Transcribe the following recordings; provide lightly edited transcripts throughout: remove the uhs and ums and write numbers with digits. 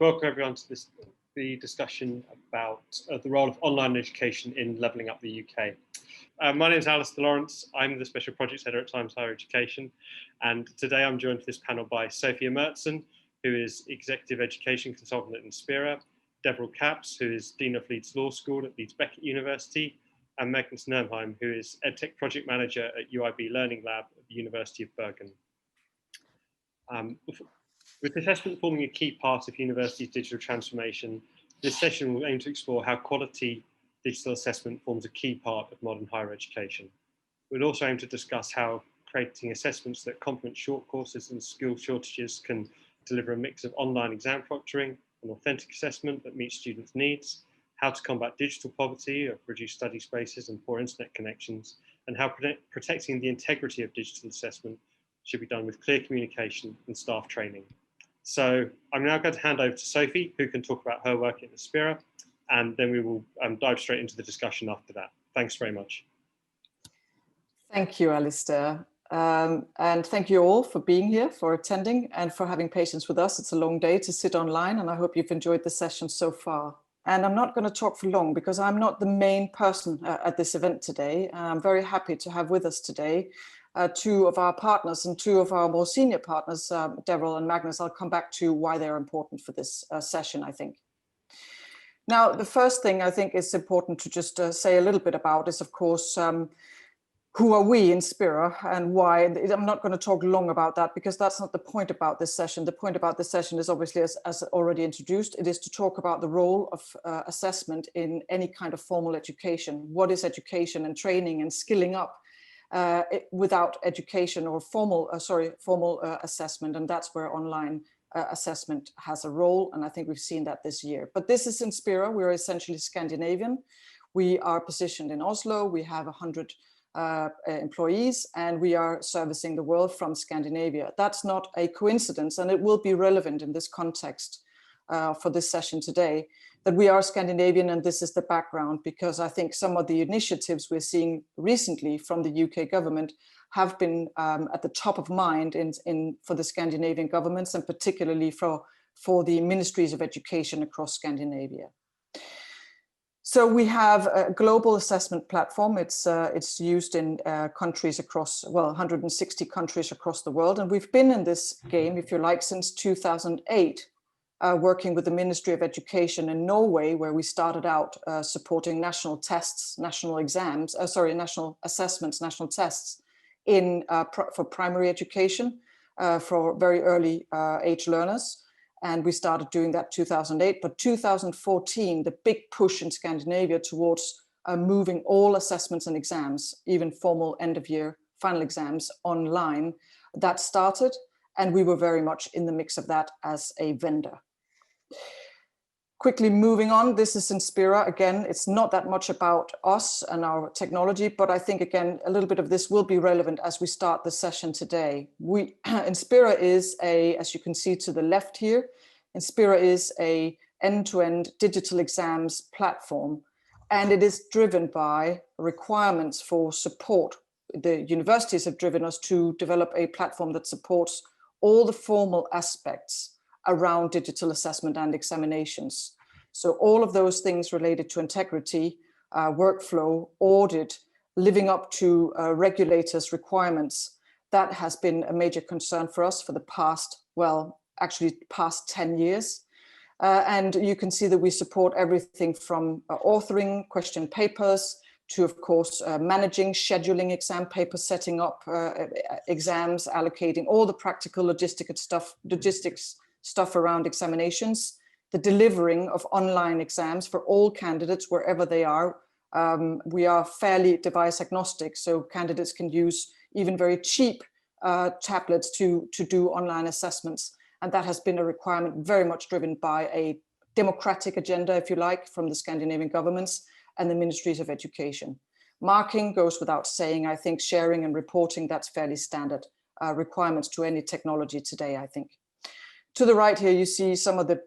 Welcome everyone to the discussion about the role of online education in levelling up the UK. My name is Alistair Lawrence. I'm the Special Projects Editor at Times Higher Education, and today I'm joined for this panel by Sophia Mertson, who is Executive Education Consultant at Inspera, Deborah Capps, who is Dean of Leeds Law School at Leeds Beckett University, and Magnus Nernheim, who is EdTech Project Manager at UIB Learning Lab at the University of Bergen. With assessment forming a key part of universities' digital transformation, this session will aim to explore how quality digital assessment forms a key part of modern higher education. We'll also aim to discuss how creating assessments that complement short courses and skill shortages can deliver a mix of online exam proctoring and authentic assessment that meets students' needs, how to combat digital poverty or reduce study spaces and poor internet connections, and how protecting the integrity of digital assessment should be done with clear communication and staff training. So I'm now going to hand over to Sophie, who can talk about her work at Inspera, and then we will dive straight into the discussion after that. Thanks very much. Thank you, Alistair. And thank you all for being here, for attending, and for having patience with us. It's a long day to sit online, and I hope you've enjoyed the session so far. And I'm not going to talk for long because I'm not the main person at this event today. I'm very happy to have with us today two of our partners and two of our more senior partners, Deborah and Magnus. I'll come back to why they're important for this session, I think. Now, the first thing I think is important to just say a little bit about is, of course, who are we, Inspera, and why. I'm not going to talk long about that because that's not the point about this session. The point about this session is obviously, as already introduced, it is to talk about the role of assessment in any kind of formal education. What is education and training and skilling up without education or formal assessment, and that's where online assessment has a role, and I think we've seen that this year. But this is Inspera. We're essentially Scandinavian. We are positioned in Oslo. We have 100 employees, and we are servicing the world from Scandinavia. That's not a coincidence, and it will be relevant in this context for this session today, that we are Scandinavian, and this is the background, because I think some of the initiatives we're seeing recently from the UK government have been at the top of mind for the Scandinavian governments, and particularly for the ministries of education across Scandinavia. So we have a global assessment platform. It's used in countries across, 160 countries across the world, and we've been in this game, if you like, since 2008. Working with the Ministry of Education in Norway, where we started out supporting national tests, national exams, national assessments, national tests for primary education for very early age learners. And we started doing that 2008, but 2014, the big push in Scandinavia towards moving all assessments and exams, even formal end of year final exams online, that started. And we were very much in the mix of that as a vendor. Quickly moving on, this is Inspera. Again, it's not that much about us and our technology, but I think, again, a little bit of this will be relevant as we start the session today. Inspera is as you can see to the left here, Inspera is a end-to-end digital exams platform, and it is driven by requirements for support. The universities have driven us to develop a platform that supports all the formal aspects around digital assessment and examinations. So all of those things related to integrity, workflow, audit, living up to regulators' requirements, that has been a major concern for us for the past, past 10 years. And you can see that we support everything from authoring question papers to, of course, managing, scheduling exam papers, setting up exams, allocating all the practical logistics stuff around examinations, the delivering of online exams for all candidates wherever they are. We are fairly device agnostic, so candidates can use even very cheap tablets to do online assessments. And that has been a requirement very much driven by a democratic agenda, if you like, from the Scandinavian governments and the ministries of education. Marking goes without saying. I think sharing and reporting, that's fairly standard requirements to any technology today, I think. To the right here, you see some of the,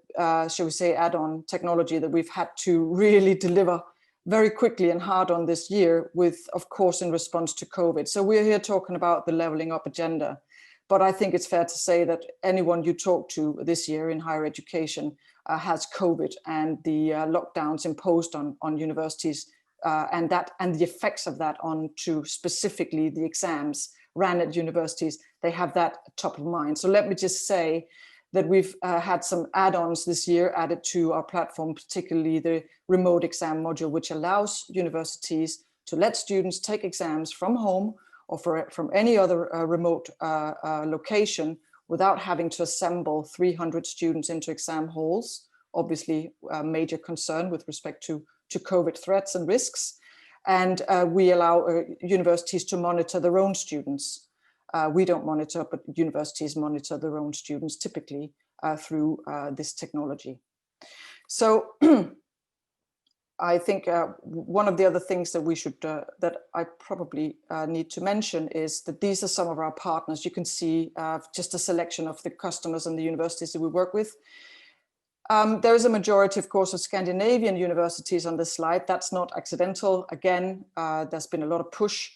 shall we say, add-on technology that we've had to really deliver very quickly and hard on this year with, of course, in response to COVID. So we're here talking about the levelling up agenda. But I think it's fair to say that anyone you talk to this year in higher education has COVID and the lockdowns imposed on universities and the effects of that on to specifically the exams ran at universities. They have that top of mind. So let me just say that we've had some add-ons this year added to our platform, particularly the remote exam module, which allows universities to let students take exams from home or from any other remote location without having to assemble 300 students into exam halls. Obviously, a major concern with respect to COVID threats and risks. And we allow universities to monitor their own students. We don't monitor, but universities monitor their own students typically through this technology. So I think one of the other things that we should, that I probably need to mention is that these are some of our partners. You can see just a selection of the customers and the universities that we work with. There is a majority, of course, of Scandinavian universities on this slide. That's not accidental. Again, there's been a lot of push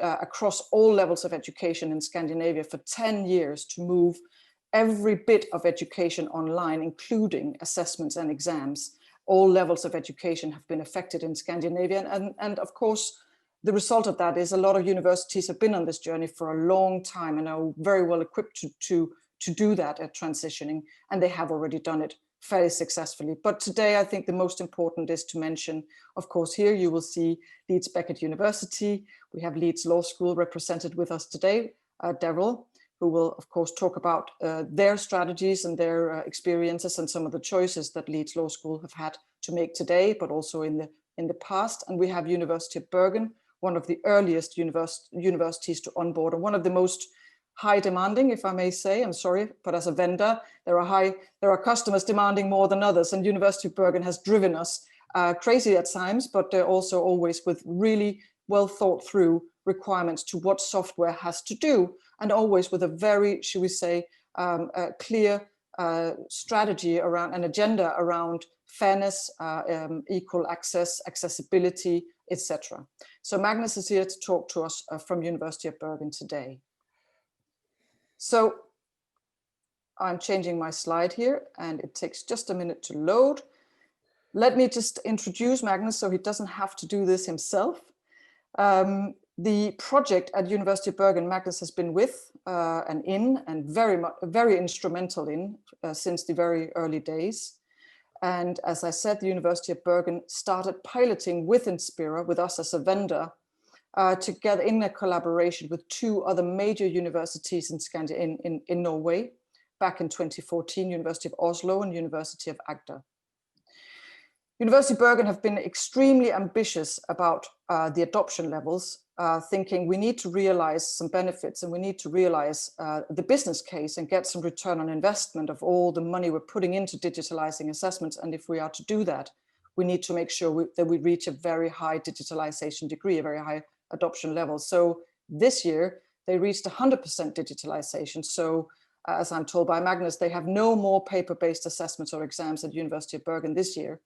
across all levels of education in Scandinavia for 10 years to move every bit of education online, including assessments and exams. All levels of education have been affected in Scandinavia. And of course, the result of that is a lot of universities have been on this journey for a long time and are very well equipped to do that at transitioning. And they have already done it fairly successfully. But today, I think the most important is to mention, of course, here you will see Leeds Beckett University. We have Leeds Law School represented with us today, Daryl, who will, of course, talk about their strategies and their experiences and some of the choices that Leeds Law School have had to make today, but also in the past. And we have University of Bergen, one of the earliest universities to onboard and one of the most high demanding, if I may say. I'm sorry, but as a vendor, there are customers demanding more than others, and University of Bergen has driven us crazy at times, but also always with really well thought through requirements to what software has to do, and always with a very, should we say, clear strategy around an agenda around fairness, equal access, accessibility, etc. So Magnus is here to talk to us from University of Bergen today. So I'm changing my slide here and it takes just a minute to load. Let me just introduce Magnus so he doesn't have to do this himself. The project at University of Bergen, Magnus has been with and in and very instrumental in since the very early days. And as I said, the University of Bergen started piloting with Inspera, with us as a vendor, together in a collaboration with two other major universities in Norway, back in 2014, University of Oslo and University of Agder. University of Bergen have been extremely ambitious about the adoption levels, thinking we need to realize some benefits and we need to realize the business case and get some return on investment of all the money we're putting into digitalizing assessments. And if we are to do that, we need to make sure that we reach a very high digitalization degree, a very high adoption level. So this year they reached 100% digitalization. So as I'm told by Magnus, they have no more paper-based assessments or exams at University of Bergen this year.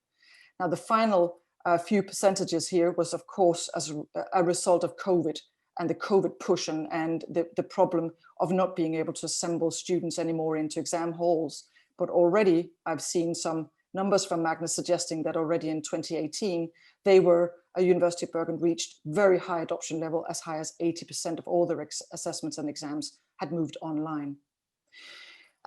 Now the final few percentages here was of course as a result of COVID and the COVID push and the problem of not being able to assemble students anymore into exam halls. But already I've seen some numbers from Magnus suggesting that already in 2018, University of Bergen reached very high adoption level, as high as 80% of all their assessments and exams had moved online.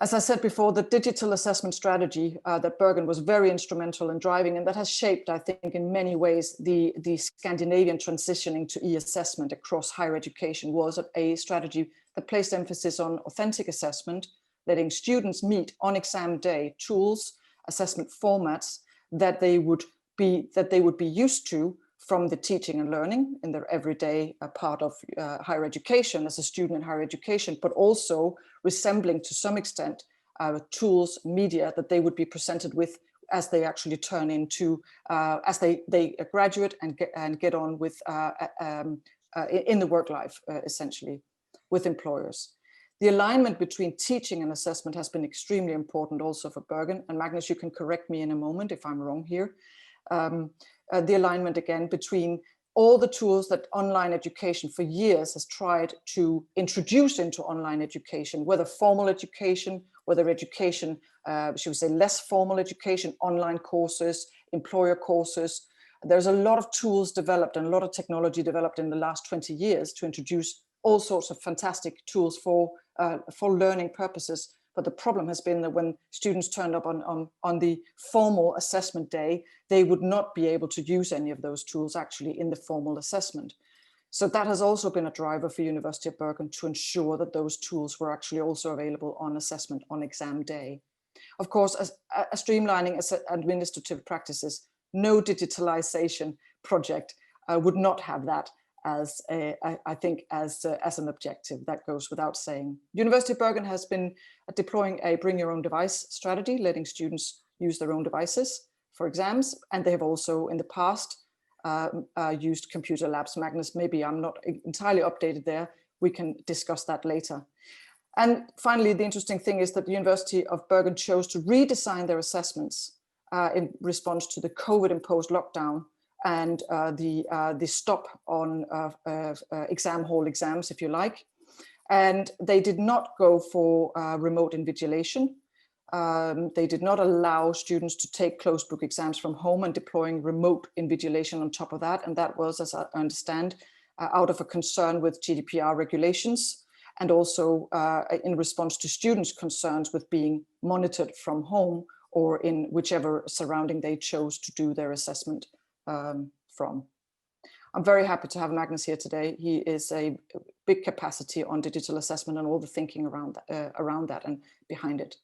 As I said before, the digital assessment strategy that Bergen was very instrumental in driving, and that has shaped, I think, in many ways, the Scandinavian transitioning to e-assessment across higher education, was a strategy that placed emphasis on authentic assessment, letting students meet on exam day tools, assessment formats that they would be used to from the teaching and learning in their everyday part of higher education as a student in higher education, but also resembling to some extent tools, media that they would be presented with as they actually turn into, as they graduate and get on with in the work life, essentially, with employers. The alignment between teaching and assessment has been extremely important also for Bergen. And Magnus, you can correct me in a moment if I'm wrong here. The alignment again between all the tools that online education for years has tried to introduce into online education, whether formal education, whether education, should we say less formal education, online courses, employer courses. There's a lot of tools developed and a lot of technology developed in the last 20 years to introduce all sorts of fantastic tools for learning purposes. But the problem has been that when students turned up on the formal assessment day, they would not be able to use any of those tools actually in the formal assessment. So that has also been a driver for University of Bergen to ensure that those tools were actually also available on assessment on exam day. Of course, as a streamlining administrative practices, no digitalization project would not have that as I think as an objective. That goes without saying. University of Bergen has been deploying a bring your own device strategy, letting students use their own devices for exams, and they have also in the past used computer labs. Magnus, maybe I'm not entirely updated there. We can discuss that later. And finally, the interesting thing is that the University of Bergen chose to redesign their assessments in response to the COVID-imposed lockdown and the stop on exam hall exams, if you like. And they did not go for remote invigilation. They did not allow students to take closed book exams from home and deploying remote invigilation on top of that. And that was, as I understand, out of a concern with GDPR regulations and also in response to students' concerns with being monitored from home or in whichever surrounding they chose to do their assessment from. I'm very happy to have Magnus here today. He is a big capacity on digital assessment and all the thinking around that and behind it.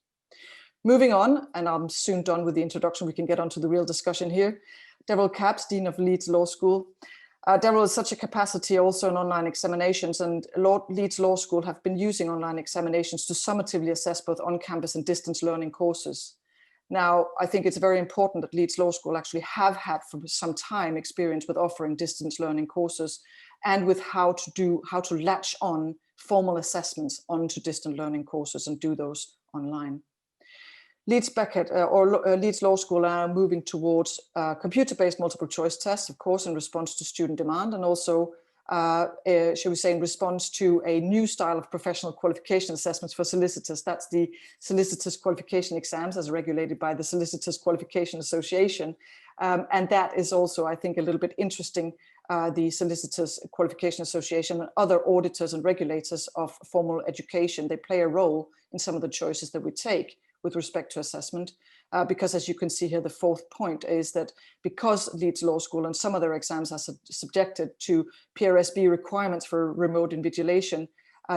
Moving on, and I'm soon done with the introduction, we can get on to the real discussion here. Deverell Capps, Dean of Leeds Law School. Deverell is such a capacity also in online examinations, and Leeds Law School have been using online examinations to summatively assess both on-campus and distance learning courses. Now, I think it's very important that Leeds Law School actually have had for some time experience with offering distance learning courses and with how to latch on formal assessments onto distant learning courses and do those online. Leeds Beckett Leeds Law School are moving towards computer-based multiple choice tests, of course, in response to student demand, and also, shall we say, in response to a new style of professional qualification assessments for solicitors. That's the Solicitors Qualification Exams as regulated by the Solicitors Qualification Association. And that is also, I think, a little bit interesting. The Solicitors Qualification Association and other auditors and regulators of formal education, they play a role in some of the choices that we take with respect to assessment, because as you can see here, the fourth point is that because Leeds Law School and some of their exams are subjected to PRSB requirements for remote invigilation,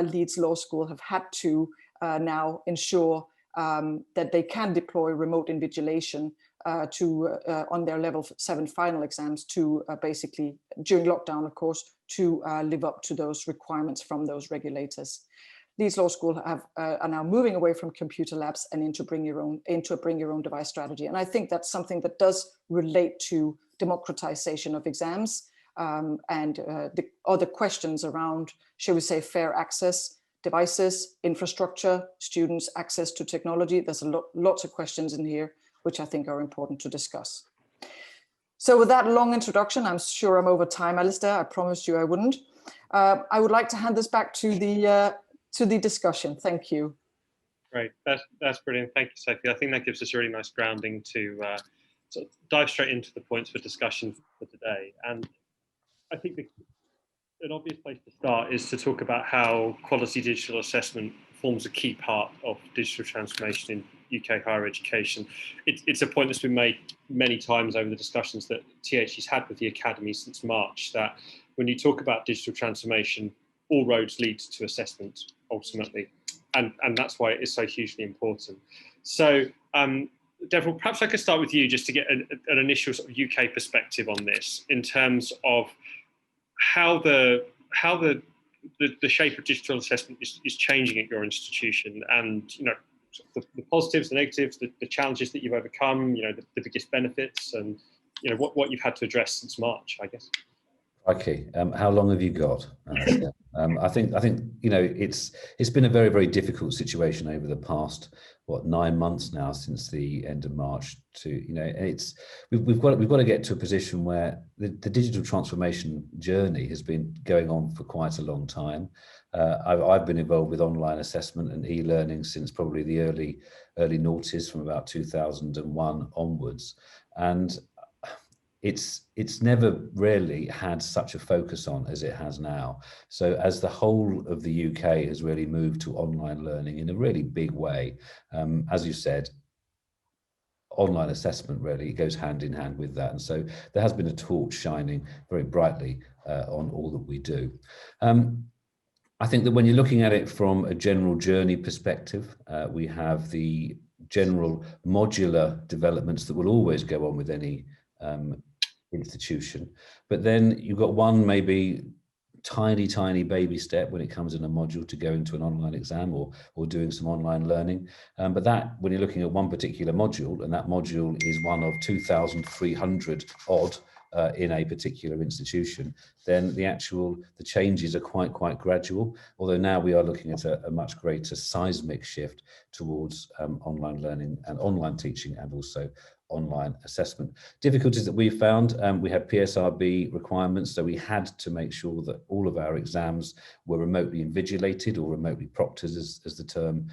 Leeds Law School have had to now ensure that they can deploy remote invigilation on their level 7 final exams to basically, during lockdown, of course, to live up to those requirements from those regulators. Leeds Law School are now moving away from computer labs and into a bring your own device strategy. And I think that's something that does relate to democratization of exams and the other questions around, shall we say, fair access, devices, infrastructure, students' access to technology. There's lots of questions in here, which I think are important to discuss. So with that long introduction, I'm sure I'm over time, Alistair. I promised you I wouldn't. I would like to hand this back to the discussion. Thank you. Great, that's brilliant. Thank you, Sophie. I think that gives us a really nice grounding to sort of dive straight into the points for discussion for today. And I think an obvious place to start is to talk about how quality digital assessment forms a key part of digital transformation in UK higher education. It's a point that's been made many times over the discussions that THE's had with the Academy since March, that when you talk about digital transformation, all roads lead to assessment ultimately. And that's why it is so hugely important. So, Deverell, perhaps I could start with you just to get an initial sort of UK perspective on this in terms of how the shape of digital assessment is changing at your institution, and the positives, the negatives, the challenges that you've overcome, the biggest benefits, and what you've had to address since March, I guess. Okay, how long have you got? I think it's been a very, very difficult situation over the past what, 9 months now since the end of March to, you know, and it's we've got to get to a position where the digital transformation journey has been going on for quite a long time. I've been involved with online assessment and e-learning since probably the early noughties, from about 2001 onwards, and it's never really had such a focus on as it has now. So as the whole of the UK has really moved to online learning in a really big way, as you said, online assessment really goes hand in hand with that. And so there has been a torch shining very brightly on all that we do. I think that when you're looking at it from a general journey perspective, we have the general modular developments that will always go on with any institution, but then you've got one maybe tiny baby step when it comes in a module to go into an online exam or doing some online learning, but that, when you're looking at one particular module, and that module is one of 2,300 odd in a particular institution, then the changes are quite gradual, although now we are looking at a much greater seismic shift towards online learning and online teaching, and also online assessment. Difficulties that we found, we had PSRB requirements, so we had to make sure that all of our exams were remotely invigilated, or remotely proctored as the term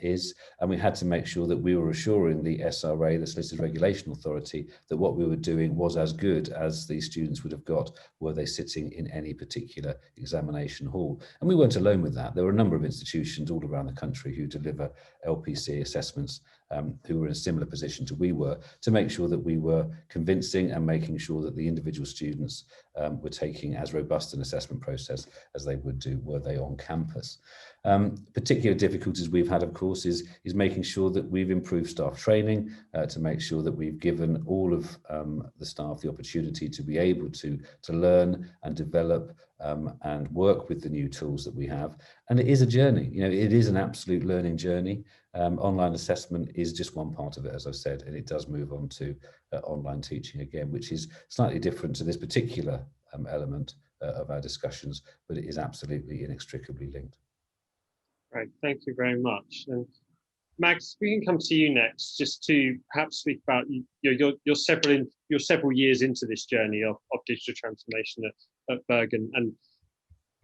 is, and we had to make sure that we were assuring the SRA, the Solicitors Regulation Authority, that what we were doing was as good as the students would have got were they sitting in any particular examination hall. And we weren't alone with that. There were a number of institutions all around the country who deliver LPC assessments, who were in a similar position to we were, to make sure that we were convincing and making sure that the individual students were taking as robust an assessment process as they would do were they on campus. Particular difficulties we've had, of course, is making sure that we've improved staff training, to make sure that we've given all of the staff the opportunity to be able to learn and develop and work with the new tools that we have. And it is a journey, you know, it is an absolute learning journey. Online assessment is just one part of it, as I said, and it does move on to online teaching again, which is slightly different to this particular element of our discussions, but it is absolutely inextricably linked. Right, thank you very much. And Max, we can come to you next, just to perhaps speak about your several years into this journey of digital transformation at Bergen, and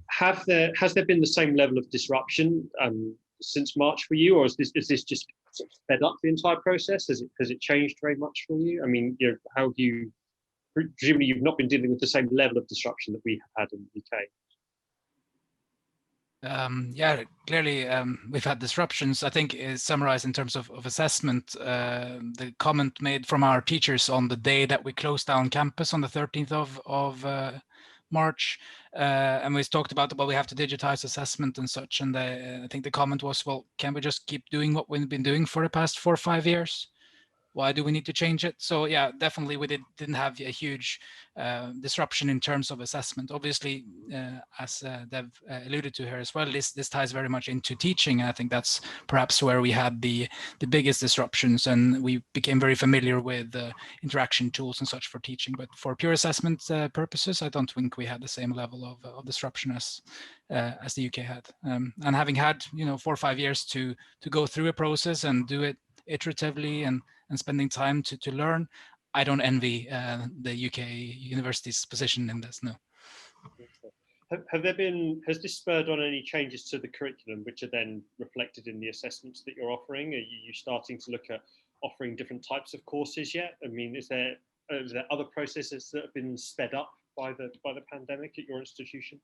has there been the same level of disruption since March for you, or is this just sort of sped up the entire process? Has it changed very much for you? I mean, you know, how do you, presumably you've not been dealing with the same level of disruption that we have had in the UK. Yeah, clearly we've had disruptions. I think is summarized in terms of assessment. The comment made from our teachers on the day that we closed down campus on the 13th of March, and we talked about, well, we have to digitize assessment and such. And I think the comment was, well, can we just keep doing what we've been doing for the past 4 or 5 years? Why do we need to change it? So yeah, definitely we didn't have a huge disruption in terms of assessment. Obviously, as Dev alluded to here as well, this ties very much into teaching. And I think that's perhaps where we had the biggest disruptions, and we became very familiar with interaction tools and such for teaching. But for pure assessment purposes, I don't think we had the same level of disruption as the UK had. And having had 4 or 5 years to go through a process and do it iteratively and spending time to learn, I don't envy the UK university's position in this. No. Has this spurred on any changes to the curriculum, which are then reflected in the assessments that you're offering? Are you starting to look at offering different types of courses yet? I mean, is there other processes that have been sped up by the pandemic at your institution?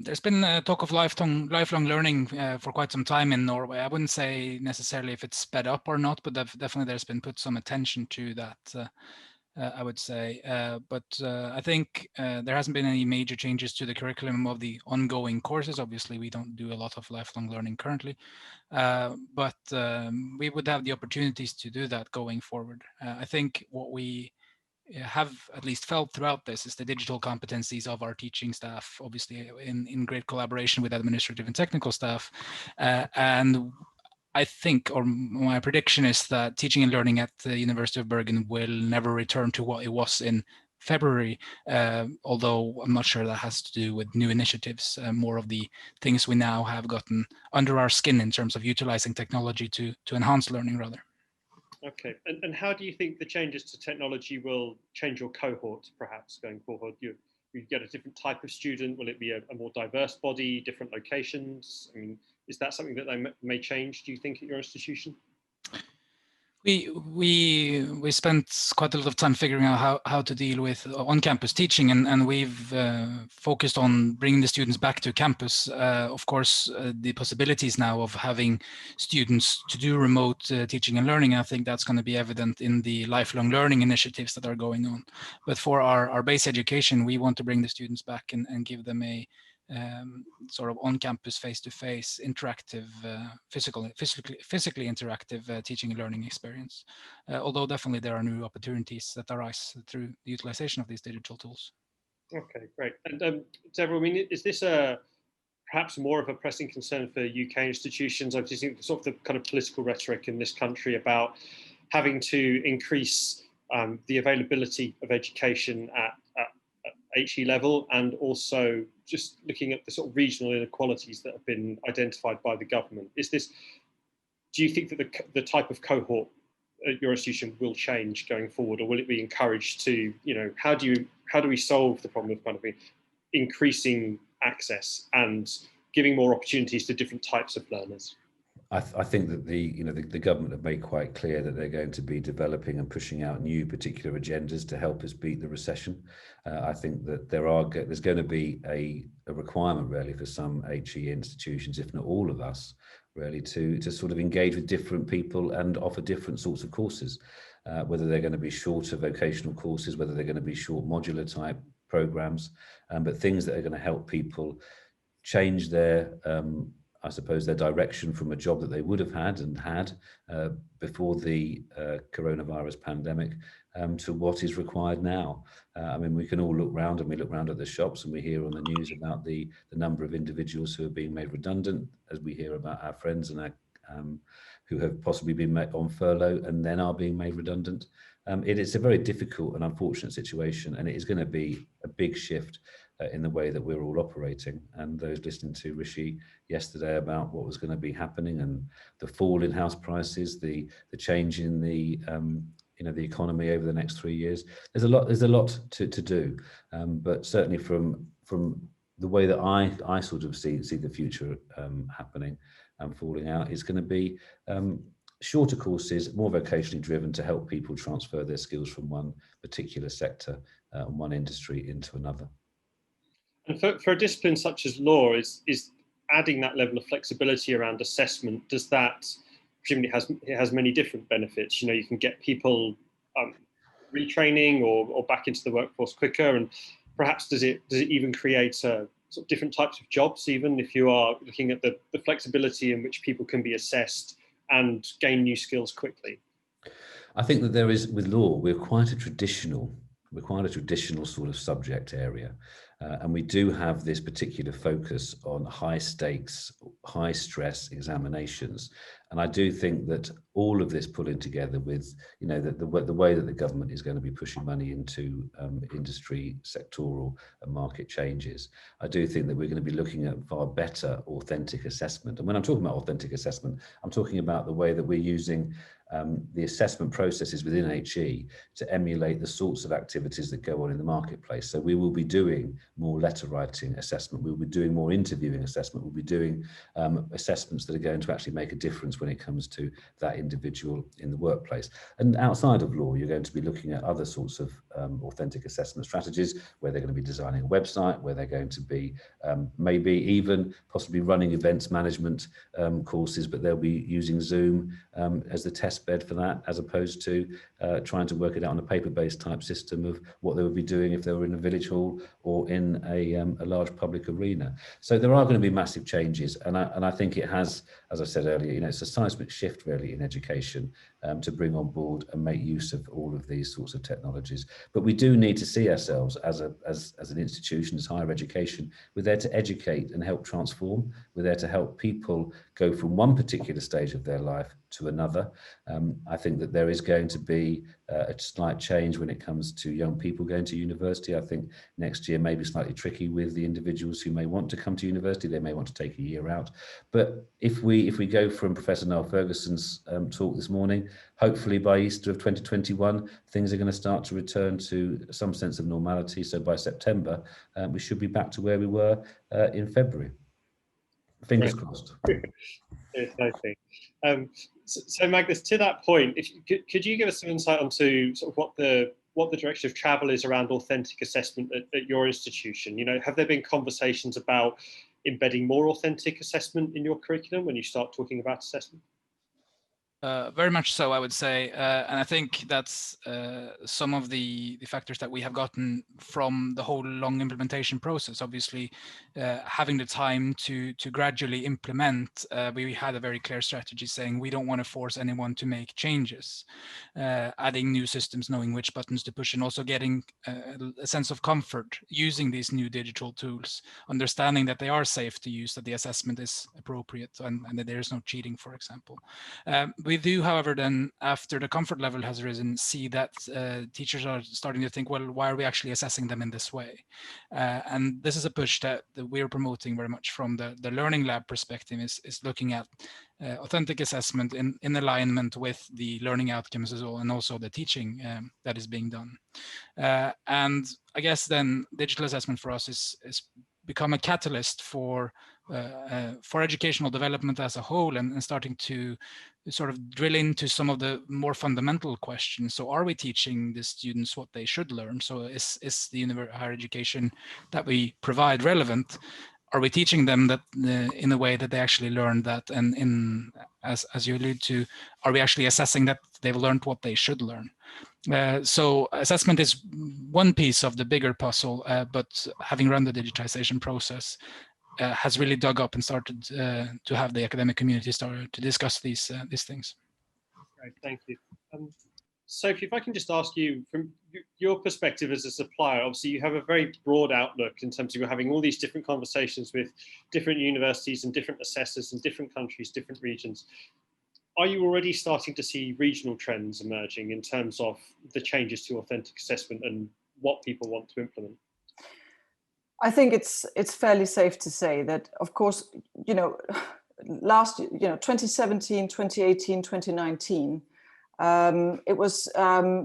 There's been talk of lifelong learning for quite some time in Norway. I wouldn't say necessarily if it's sped up or not, but definitely there's been put some attention to that, I would say. But I think there hasn't been any major changes to the curriculum of the ongoing courses. Obviously, we don't do a lot of lifelong learning currently, but we would have the opportunities to do that going forward. I think what we have at least felt throughout this is the digital competencies of our teaching staff, obviously in great collaboration with administrative and technical staff. And I think, or my prediction is that teaching and learning at the University of Bergen will never return to what it was in February, although I'm not sure that has to do with new initiatives, more of the things we now have gotten under our skin in terms of utilizing technology to enhance learning rather. Okay, and how do you think the changes to technology will change your cohort perhaps going forward? You get a different type of student, will it be a more diverse body, different locations? I mean, is that something that they may change, do you think, at your institution? We spent quite a lot of time figuring out how to deal with on-campus teaching, and we've focused on bringing the students back to campus. Of course, the possibilities now of having students to do remote teaching and learning, I think that's going to be evident in the lifelong learning initiatives that are going on. But for our base education, we want to bring the students back and give them a sort of on-campus, face-to-face, interactive, physically interactive teaching and learning experience. Although definitely there are new opportunities that arise through the utilization of these digital tools. Okay, great. And Deborah, I mean, is this perhaps more of a pressing concern for UK institutions? I just think sort of the kind of political rhetoric in this country about having to increase the availability of education at HE level, and also just looking at the sort of regional inequalities that have been identified by the government. Do you think that the type of cohort at your institution will change going forward, or will it be encouraged to, how do we solve the problem of kind of increasing access and giving more opportunities to different types of learners? I think that the government have made quite clear that they're going to be developing and pushing out new particular agendas to help us beat the recession. I think that there's going to be a requirement really for some HE institutions, if not all of us, really to sort of engage with different people and offer different sorts of courses, whether they're going to be shorter vocational courses, whether they're going to be short modular type programs, but things that are going to help people change their I suppose their direction from a job that they would have had before the coronavirus pandemic to what is required now. I mean, we can all look round, and we look round at the shops, and we hear on the news about the number of individuals who are being made redundant, as we hear about our friends and who have possibly been on furlough and then are being made redundant. It is a very difficult and unfortunate situation, and it is going to be a big shift in the way that we're all operating. And those listening to Rishi yesterday about what was going to be happening and the fall in house prices, the change in the the economy over the next 3 years, there's a lot to do. But certainly from the way that I sort of see the future happening and falling out is going to be shorter courses, more vocationally driven, to help people transfer their skills from one particular sector and one industry into another. And for a discipline such as law, is adding that level of flexibility around assessment, does that presumably it has many different benefits? You can get people retraining or back into the workforce quicker, and perhaps does it even create sort of different types of jobs, even if you are looking at the flexibility in which people can be assessed and gain new skills quickly? I think that there is, with law, we're quite a traditional sort of subject area. And we do have this particular focus on high stakes, high stress examinations. And I do think that all of this pulling together with, the way that the government is going to be pushing money into industry, sectoral and market changes, I do think that we're going to be looking at far better authentic assessment. And when I'm talking about authentic assessment, I'm talking about the way that we're using the assessment processes within HE to emulate the sorts of activities that go on in the marketplace. So we will be doing more letter writing assessment, we'll be doing more interviewing assessment, we'll be doing assessments that are going to actually make a difference when it comes to that individual in the workplace. And outside of law, you're going to be looking at other sorts of authentic assessment strategies, where they're going to be designing a website, where they're going to be maybe even possibly running events management courses, but they'll be using Zoom as the test bed for that, as opposed to trying to work it out on a paper-based type system of what they would be doing if they were in a village hall or in a large public arena. So there are going to be massive changes, and I think it has, as I said earlier, it's a seismic shift really in education to bring on board and make use of all of these sorts of technologies. But we do need to see ourselves as an institution, as higher education. We're there to educate and help transform. We're there to help people go from one particular stage of their life to another. I think that there is going to be a slight change when it comes to young people going to university. I think next year may be slightly tricky with the individuals who may want to come to university. They may want to take a year out. But if we go from Professor Noel Ferguson's talk this morning, hopefully by Easter of 2021, things are going to start to return to some sense of normality. So by September, we should be back to where we were in February. Fingers crossed. Yes, okay. So Magnus, to that point, if could you give us some insight onto sort of what the direction of travel is around authentic assessment at your institution? You know, have there been conversations about embedding more authentic assessment in your curriculum when you start talking about assessment? Very much so, I would say, and I think that's some of the factors that we have gotten from the whole long implementation process. Obviously, having the time to gradually implement, we had a very clear strategy saying we don't want to force anyone to make changes, adding new systems, knowing which buttons to push, and also getting a sense of comfort using these new digital tools, understanding that they are safe to use, that the assessment is appropriate, and that there is no cheating, for example. We do, however, then after the comfort level has risen, see that teachers are starting to think, well, why are we actually assessing them in this way? And this is a push that we're promoting very much from the Learning Lab perspective, is looking at authentic assessment in alignment with the learning outcomes as well, and also the teaching that is being done. And I guess then digital assessment for us is become a catalyst for educational development as a whole, and starting to sort of drill into some of the more fundamental questions. So are we teaching the students what they should learn? So is the higher education that we provide relevant? Are we teaching them that in a way that they actually learn that? And as you allude to, are we actually assessing that they've learned what they should learn? So assessment is one piece of the bigger puzzle, but having run the digitization process has really dug up and started to have the academic community start to discuss these things. Great, thank you. Sophie, if I can just ask you, from your perspective as a supplier, obviously you have a very broad outlook in terms of you're having all these different conversations with different universities and different assessors in different countries, different regions. Are you already starting to see regional trends emerging in terms of the changes to authentic assessment and what people want to implement? I think it's fairly safe to say that, of course, you know, last, 2017, 2018, 2019, it was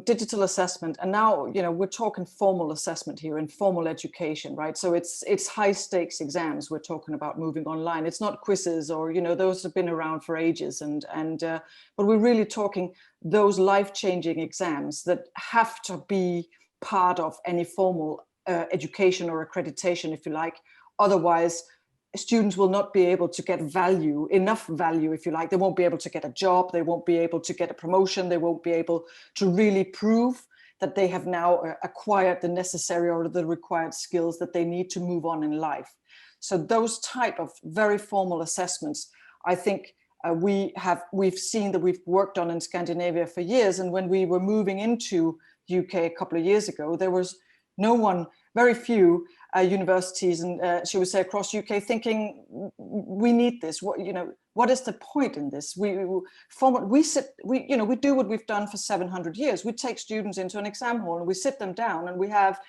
digital assessment, and now, we're talking formal assessment here and formal education, right? So it's high stakes exams we're talking about moving online. It's not quizzes or, those have been around for ages, but we're really talking those life-changing exams that have to be part of any formal education or accreditation, if you like. Otherwise, students will not be able to get enough value, if you like. They won't be able to get a job. They won't be able to get a promotion. They won't be able to really prove that they have now acquired the necessary or the required skills that they need to move on in life. So those type of very formal assessments, I think we've seen that we've worked on in Scandinavia for years. And when we were moving into UK a couple of years ago, there was very few universities and shall we say across UK thinking we need this. What is the point in this? We do what we've done for 700 years. We take students into an exam hall and we sit them down, and we have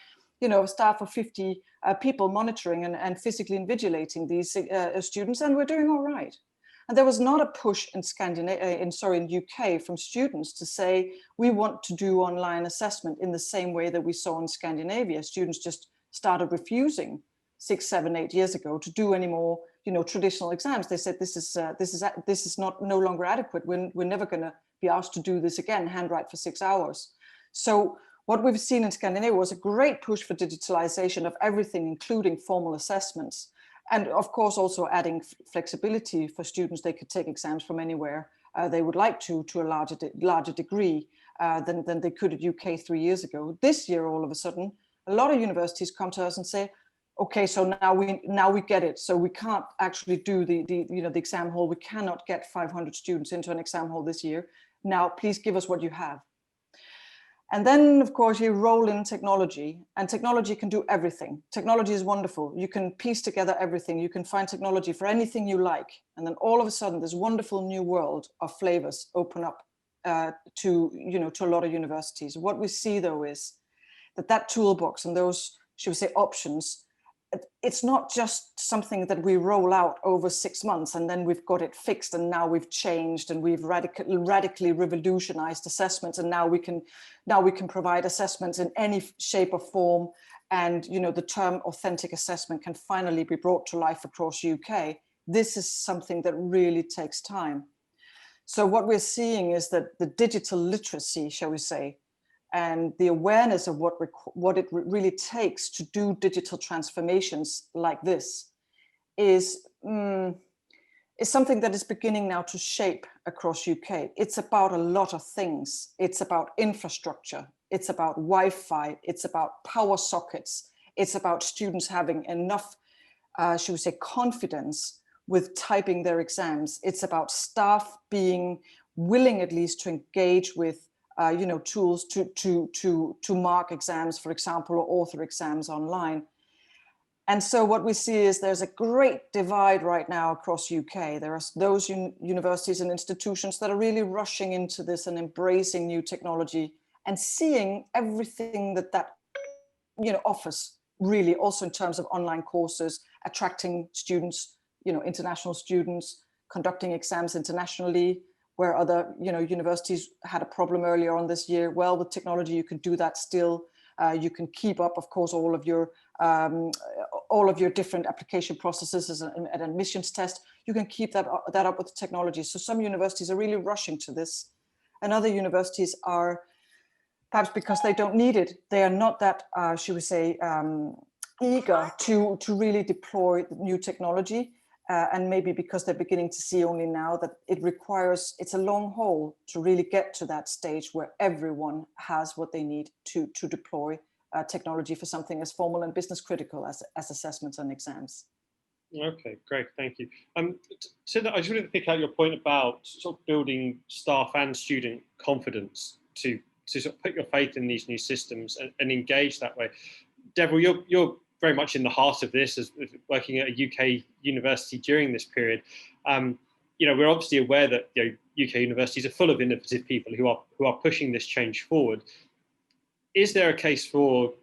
a staff of 50 people monitoring and physically invigilating these students, and we're doing all right. And there was not a push in UK from students to say, we want to do online assessment in the same way that we saw in Scandinavia. Students just started refusing 6, 7, 8 years ago to do any more, traditional exams. They said, this is no longer adequate. We're never going to be asked to do this again, handwrite for 6 hours. So what we've seen in Scandinavia was a great push for digitalization of everything, including formal assessments. And of course, also adding flexibility for students. They could take exams from anywhere they would like to a larger degree than they could at UK 3 years ago. This year, all of a sudden, a lot of universities come to us and say, okay, so now we get it. So we can't actually do the exam hall. We cannot get 500 students into an exam hall this year. Now, please give us what you have. And then, of course, you roll in technology, and technology can do everything. Technology is wonderful. You can piece together everything. You can find technology for anything you like. And then all of a sudden, this wonderful new world of flavors open up. to a lot of universities. What we see though is that toolbox and those, should we say, options, it's not just something that we roll out over 6 months and then we've got it fixed and now we've changed and we've radically revolutionized assessments, and now we can provide assessments in any shape or form, and the term authentic assessment can finally be brought to life across UK. This is something that really takes time. So what we're seeing is that the digital literacy, shall we say, and the awareness of what it really takes to do digital transformations like this is something that is beginning now to shape across UK. It's about a lot of things. It's about infrastructure. It's about Wi-Fi. It's about power sockets. It's about students having enough, should we say, confidence with typing their exams. It's about staff being willing at least to engage with tools to mark exams, for example, or author exams online. And so what we see is there's a great divide right now across UK. There are those universities and institutions that are really rushing into this and embracing new technology and seeing everything that offers, really, also in terms of online courses, attracting students, international students, conducting exams internationally, where other universities had a problem earlier on this year. Well, with technology, you can do that still. You can keep up, of course, all of your different application processes as an admissions test. You can keep that up with technology. So some universities are really rushing to this, and other universities are, perhaps because they don't need it, they are not that, should we say, eager to really deploy new technology. And maybe because they're beginning to see only now that it's a long haul to really get to that stage where everyone has what they need to deploy technology for something as formal and business critical as assessments and exams. Okay, great, thank you. So I just wanted to pick out your point about sort of building staff and student confidence to sort of put your faith in these new systems and engage that way. Deborah, you're very much in the heart of this, as working at a UK university during this period. We're obviously aware that UK universities are full of innovative people who are pushing this change forward. Is there a case for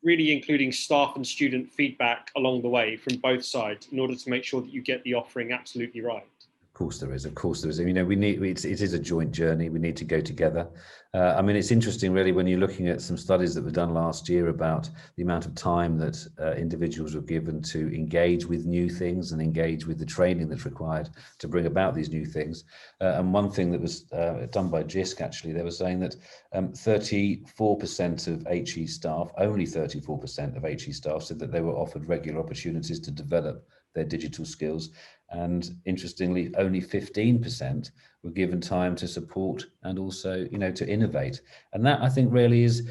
really including staff and student feedback along the way from both sides in order to make sure that you get the offering absolutely right? Of course there is. Of course there is. It is a joint journey. We need to go together. It's interesting, really, when you're looking at some studies that were done last year about the amount of time that individuals were given to engage with new things and engage with the training that's required to bring about these new things. And one thing that was done by JISC, actually, they were saying that 34% of HE staff, only 34% of HE staff, said that they were offered regular opportunities to develop their digital skills. And interestingly, only 15% were given time to support and also, to innovate. And that, I think, really is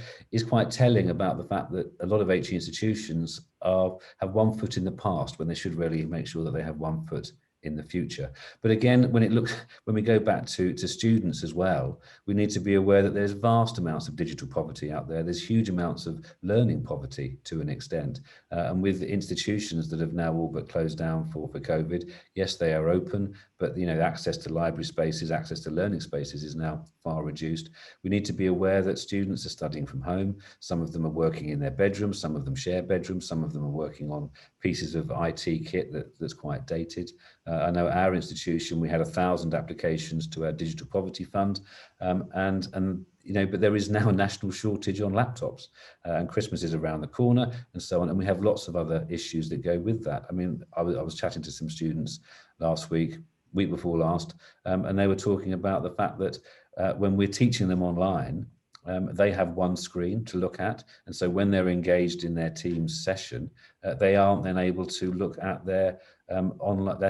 quite telling about the fact that a lot of HE institutions have one foot in the past when they should really make sure that they have one foot in the future. But again, when we go back to students as well, we need to be aware that there's vast amounts of digital poverty out there. There's huge amounts of learning poverty to an extent. And with institutions that have now all but closed down for COVID, yes, they are open, but access to library spaces, access to learning spaces is now far reduced. We need to be aware that students are studying from home. Some of them are working in their bedrooms, some of them share bedrooms, some of them are working on pieces of IT kit that's quite dated. I know at our institution, we had 1,000 applications to our digital poverty fund, but there is now a national shortage on laptops, and Christmas is around the corner and so on. And we have lots of other issues that go with that. I was chatting to some students last week before last, and they were talking about the fact that when we're teaching them online, they have one screen to look at. And so when they're engaged in their Teams session, they aren't then able to look at their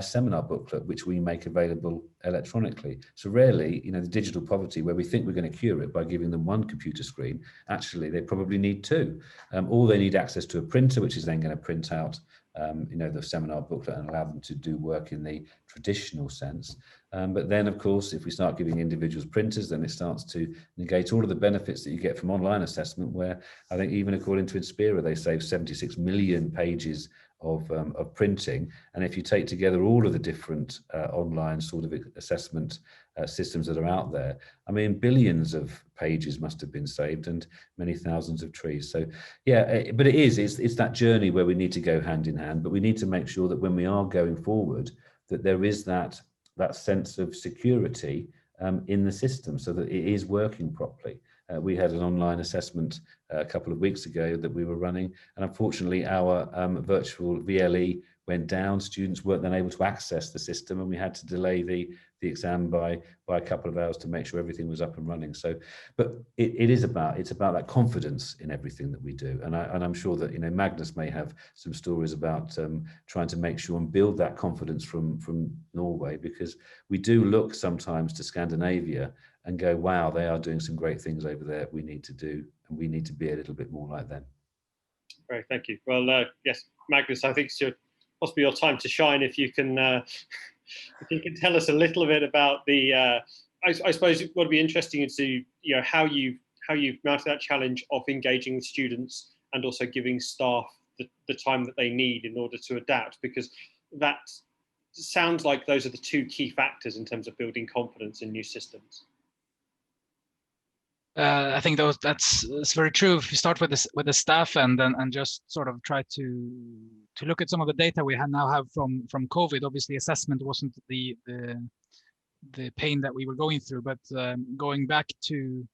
seminar booklet, which we make available electronically. So really, the digital poverty, where we think we're going to cure it by giving them one computer screen, actually they probably need two. Or they need access to a printer, which is then going to print out the seminar booklet and allow them to do work in the traditional sense. But then, of course, if we start giving individuals printers, then it starts to negate all of the benefits that you get from online assessment, where I think even according to Inspera, they save 76 million pages of printing. And if you take together all of the different online sort of assessment systems that are out there. I mean, billions of pages must have been saved and many thousands of trees. So yeah, but it's that journey where we need to go hand in hand, but we need to make sure that when we are going forward, that there is that sense of security in the system so that it is working properly. We had an online assessment a couple of weeks ago that we were running, and unfortunately our virtual VLE went down. Students weren't then able to access the system, and we had to delay the exam by a couple of hours to make sure everything was up and running. So, but it's about that confidence in everything that we do, and I'm sure that Magnus may have some stories about trying to make sure and build that confidence from Norway, because we do look sometimes to Scandinavia and go, wow, they are doing some great things over there. We need to do, and we need to be a little bit more like them. Great, thank you. Well, yes, Magnus, I think it's possibly your time to shine. If you can, if you can tell us a little bit about the, I suppose what would be interesting is to how you've mounted that challenge of engaging with students and also giving staff the time that they need in order to adapt, because that sounds like those are the two key factors in terms of building confidence in new systems. I think that's very true. If you start with the staff and just sort of try to look at some of the data we now have from COVID. Obviously, assessment wasn't the pain that we were going through, but going back to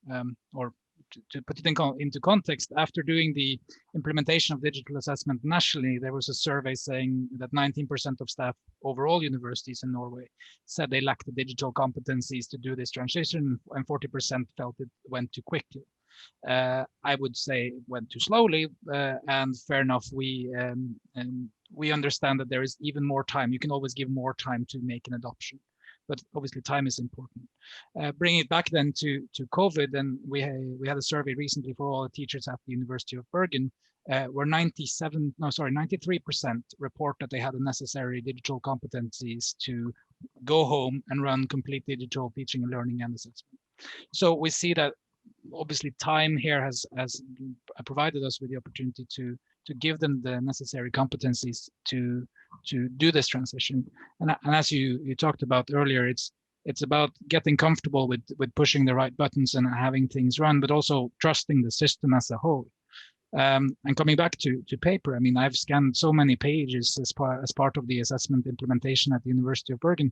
to put it into context, after doing the implementation of digital assessment nationally, there was a survey saying that 19% of staff over all universities in Norway said they lacked the digital competencies to do this transition, and 40% felt it went too quickly. I would say it went too slowly, and fair enough. We understand that there is even more time. You can always give more time to make an adoption, but obviously time is important. Bringing it back then to COVID, and we had a survey recently for all the teachers at the University of Bergen, where 93% report that they had the necessary digital competencies to go home and run complete digital teaching and learning and assessment. So we see that obviously time here has provided us with the opportunity to give them the necessary competencies to do this transition. And as you talked about earlier, it's about getting comfortable with pushing the right buttons and having things run, but also trusting the system as a whole. And coming back to paper, I mean, I've scanned so many pages as part of the assessment implementation at the University of Bergen,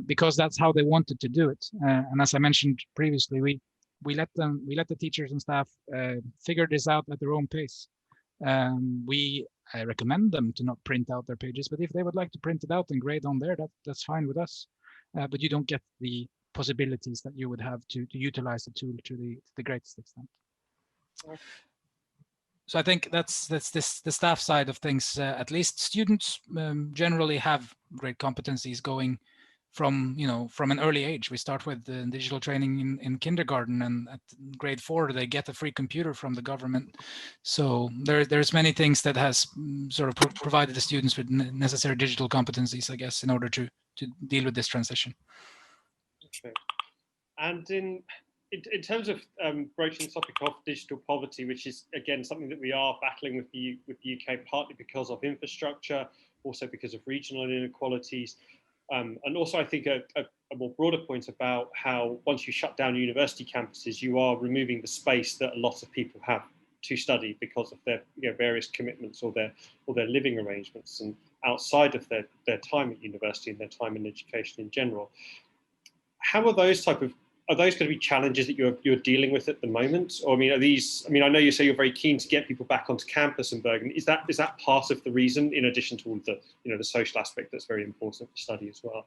because that's how they wanted to do it. And as I mentioned previously, we let the teachers and staff figure this out at their own pace. I recommend them to not print out their pages, but if they would like to print it out and grade on there, that's fine with us. But you don't get the possibilities that you would have to utilize the tool to the greatest extent. So I think that's the staff side of things. At least students generally have great competencies going from an early age. We start with the digital training in kindergarten, and at grade 4 they get a free computer from the government. So there's many things that has sort of provided the students with necessary digital competencies, I guess, in order to deal with this transition. Okay. And in terms of broaching the topic of digital poverty, which is again something that we are battling with the UK, partly because of infrastructure, also because of regional inequalities. And also, I think a more broader point about how once you shut down university campuses, you are removing the space that a lot of people have to study because of their various commitments or their living arrangements, and outside of their time at university and their time in education in general. How are those going to be challenges that you're dealing with at the moment? Or I mean, I know you say you're very keen to get people back onto campus in Bergen. Is that part of the reason, in addition to all the the social aspect that's very important for study as well?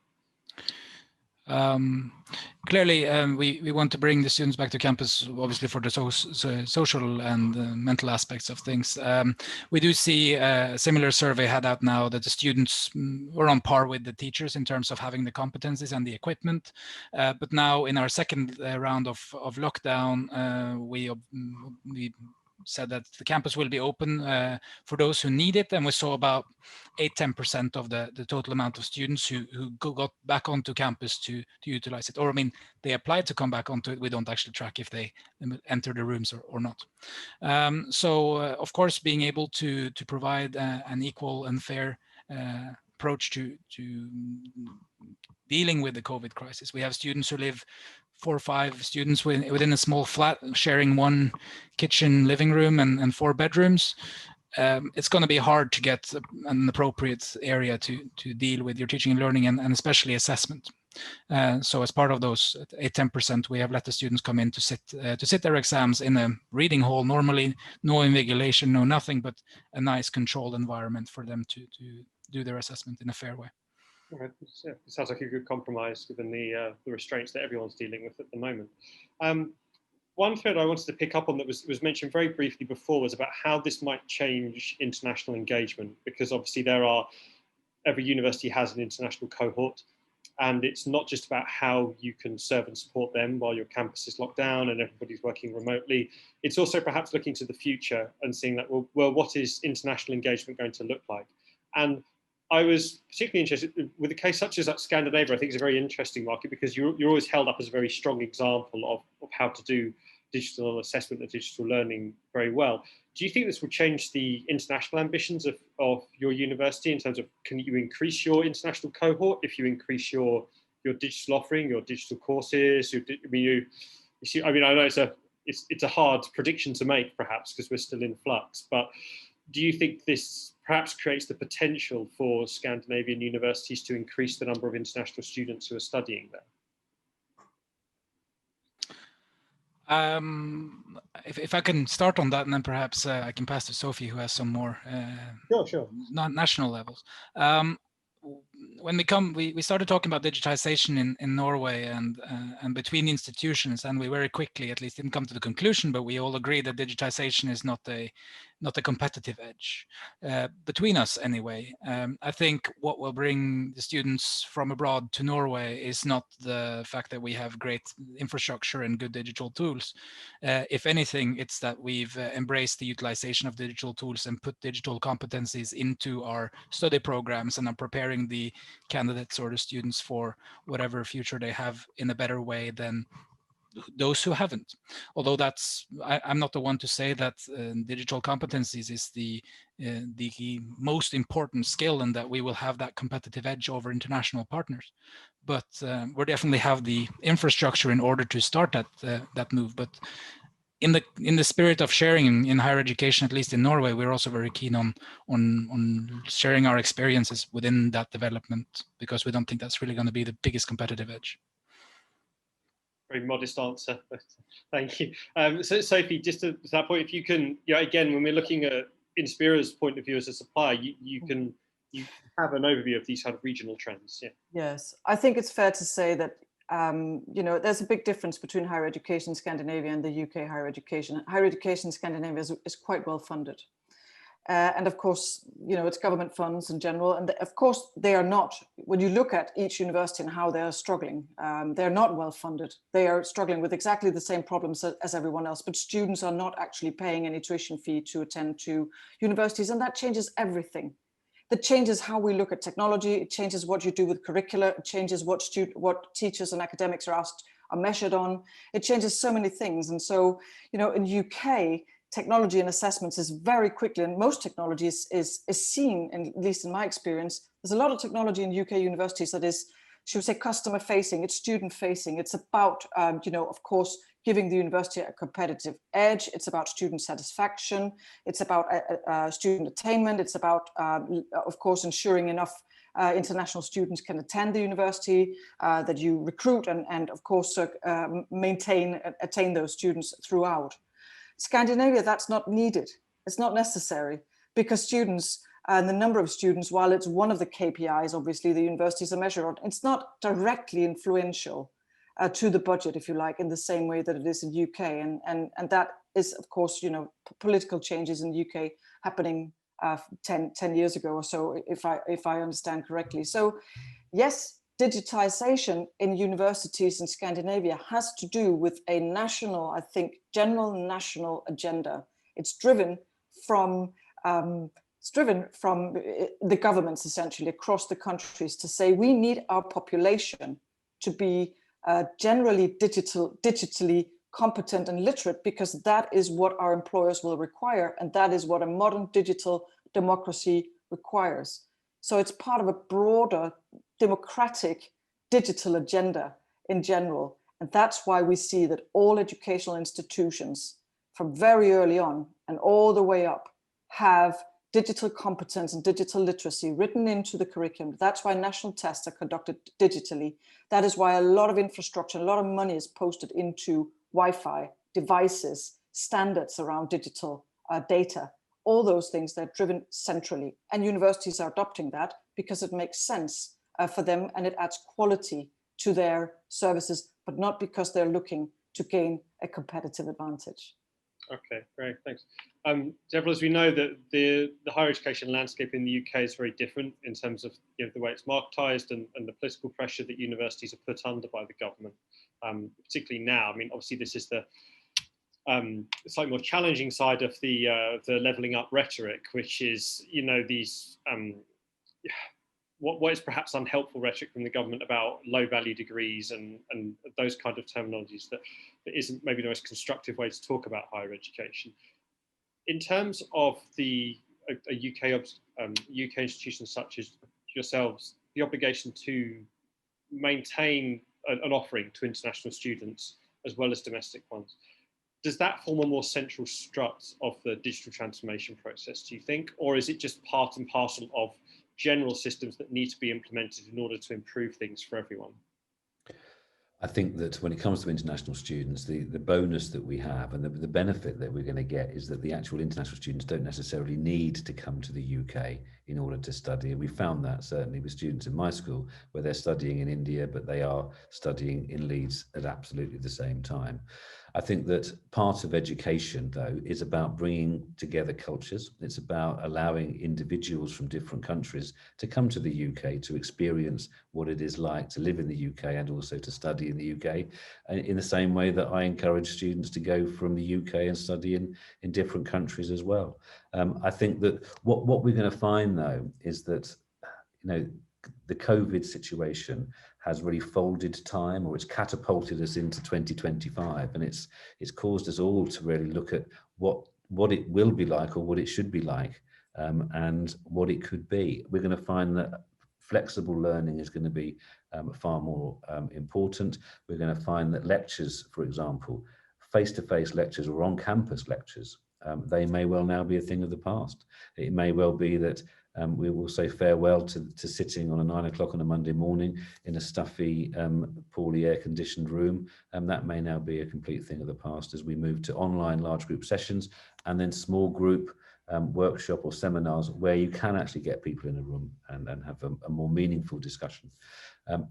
Clearly, we want to bring the students back to campus, obviously for the social and mental aspects of things. We do see a similar survey had out now that the students were on par with the teachers in terms of having the competencies and the equipment. But now in our second round of lockdown, we said that the campus will be open for those who need it, and we saw about 8-10% of the total amount of students who got back onto campus to utilize it. Or I mean, they applied to come back onto it. We don't actually track if they enter the rooms or not. So of course, being able to provide an equal and fair approach to dealing with the COVID crisis. We have students who live 4 or 5 students within a small flat, sharing one kitchen, living room, and 4 bedrooms. It's going to be hard to get an appropriate area to deal with your teaching and learning, and especially assessment. So as part of those 8-10%, we have let the students come in to sit their exams in a reading hall, normally no invigilation, no nothing, but a nice controlled environment for them to do their assessment in a fair way. Right. Yeah, it sounds like a good compromise given the restraints that everyone's dealing with at the moment. One thread I wanted to pick up on that was mentioned very briefly before was about how this might change international engagement, because obviously every university has an international cohort, and it's not just about how you can serve and support them while your campus is locked down and everybody's working remotely. It's also perhaps looking to the future and seeing that, well, what is international engagement going to look like? And I was particularly interested with a case such as Scandinavia. I think it's a very interesting market because you're always held up as a very strong example of how to do digital assessment and digital learning very well. Do you think this will change the international ambitions of your university in terms of, can you increase your international cohort if you increase your digital offering, your digital courses? I know it's a hard prediction to make perhaps because we're still in flux, but do you think this perhaps creates the potential for Scandinavian universities to increase the number of international students who are studying there? If I can start on that, and then perhaps I can pass to Sophie, who has some more Sure. national levels. When we started talking about digitization in Norway and between institutions, and we very quickly, at least, didn't come to the conclusion, but we all agreed that digitization is not a competitive edge between us anyway. I think what will bring the students from abroad to Norway is not the fact that we have great infrastructure and good digital tools. If anything, it's that we've embraced the utilization of digital tools and put digital competencies into our study programs and are preparing the candidates or the students for whatever future they have in a better way than those who haven't. Although I'm not the one to say that digital competencies is the most important skill and that we will have that competitive edge over international partners. But we definitely have the infrastructure in order to start that move. But in the spirit of sharing in higher education, at least in Norway, we're also very keen on sharing our experiences within that development, because we don't think that's really going to be the biggest competitive edge. Very modest answer, but thank you. So Sophie, just to that point, if you can, again, when we're looking at Inspera's point of view as a supplier, you have an overview of these kind of regional trends. Yeah. Yes, I think it's fair to say that there's a big difference between higher education in Scandinavia and the UK higher education. Higher education in Scandinavia is quite well funded. And of course, it's government funds in general. And of course, they are not, when you look at each university and how they're struggling, they're not well funded. They are struggling with exactly the same problems as everyone else, but students are not actually paying any tuition fee to attend to universities. And that changes everything. That changes how we look at technology. It changes what you do with curricula. It changes what teachers and academics are measured on. It changes so many things. And so, in UK, technology and assessments is very quickly, and most technology is seen, and at least in my experience, there's a lot of technology in UK universities that is, should we say, customer facing, it's student facing. It's about, of course, giving the university a competitive edge. It's about student satisfaction. It's about student attainment. It's about, of course, ensuring enough international students can attend the university, that you recruit and of course, attain those students throughout. Scandinavia, that's not needed. It's not necessary, because students and the number of students, while it's one of the KPIs, obviously the universities are measured on, it's not directly influential to the budget, if you like, in the same way that it is in UK. And that is, of course, political changes in the UK happening 10 years ago or so, if I understand correctly. So yes, digitization in universities in Scandinavia has to do with a national, I think, general national agenda. It's driven from the governments essentially across the countries to say we need our population to be generally digitally competent and literate, because that is what our employers will require, and that is what a modern digital democracy requires. So it's part of a broader democratic digital agenda in general. And that's why we see that all educational institutions from very early on and all the way up have digital competence and digital literacy written into the curriculum. That's why national tests are conducted digitally. That is why a lot of infrastructure, a lot of money is posted into Wi-Fi, devices, standards around digital data. All those things, they're driven centrally. And universities are adopting that because it makes sense for them and it adds quality to their services, but not because they're looking to gain a competitive advantage. Okay, great, thanks. Several, as we know, that the higher education landscape in the UK is very different in terms of the way it's marketised and the political pressure that universities are put under by the government, particularly now. I mean, obviously this is the slightly more challenging side of the levelling up rhetoric, which is, these what is perhaps unhelpful rhetoric from the government about low value degrees and those kind of terminologies that isn't maybe the most constructive way to talk about higher education. In terms of a UK institutions such as yourselves, the obligation to maintain an offering to international students as well as domestic ones, does that form a more central strut of the digital transformation process, do you think? Or is it just part and parcel of general systems that need to be implemented in order to improve things for everyone? I think that when it comes to international students, the bonus that we have and the benefit that we're going to get is that the actual international students don't necessarily need to come to the UK in order to study. And we found that certainly with students in my school where they're studying in India, but they are studying in Leeds at absolutely the same time. I think that part of education, though, is about bringing together cultures. It's about allowing individuals from different countries to come to the UK to experience what it is like to live in the UK and also to study in the UK, in the same way that I encourage students to go from the UK and study in different countries as well. I think that what we're going to find, though, is that the COVID situation has really folded time, or it's catapulted us into 2025, and it's caused us all to really look at what it will be like, or what it should be like, and what it could be. We're going to find that flexible learning is going to be far more important. We're going to find that lectures, for example, face-to-face lectures or on-campus lectures, they may well now be a thing of the past. It may well be that we will say farewell to sitting on a 9 o'clock on a Monday morning in a stuffy, poorly air-conditioned room. That may now be a complete thing of the past as we move to online large group sessions and then small group workshop or seminars where you can actually get people in a room and have a more meaningful discussion.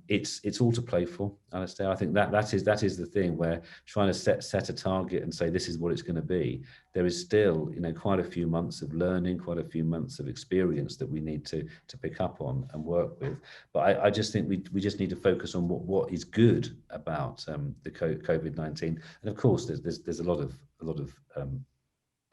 It's all to play for, Alistair. I think that is the thing, where trying to set a target and say this is what it's going to be. There is still quite a few months of learning, quite a few months of experience that we need to pick up on and work with. But I just think we just need to focus on what is good about the COVID-19. And of course, there's a lot of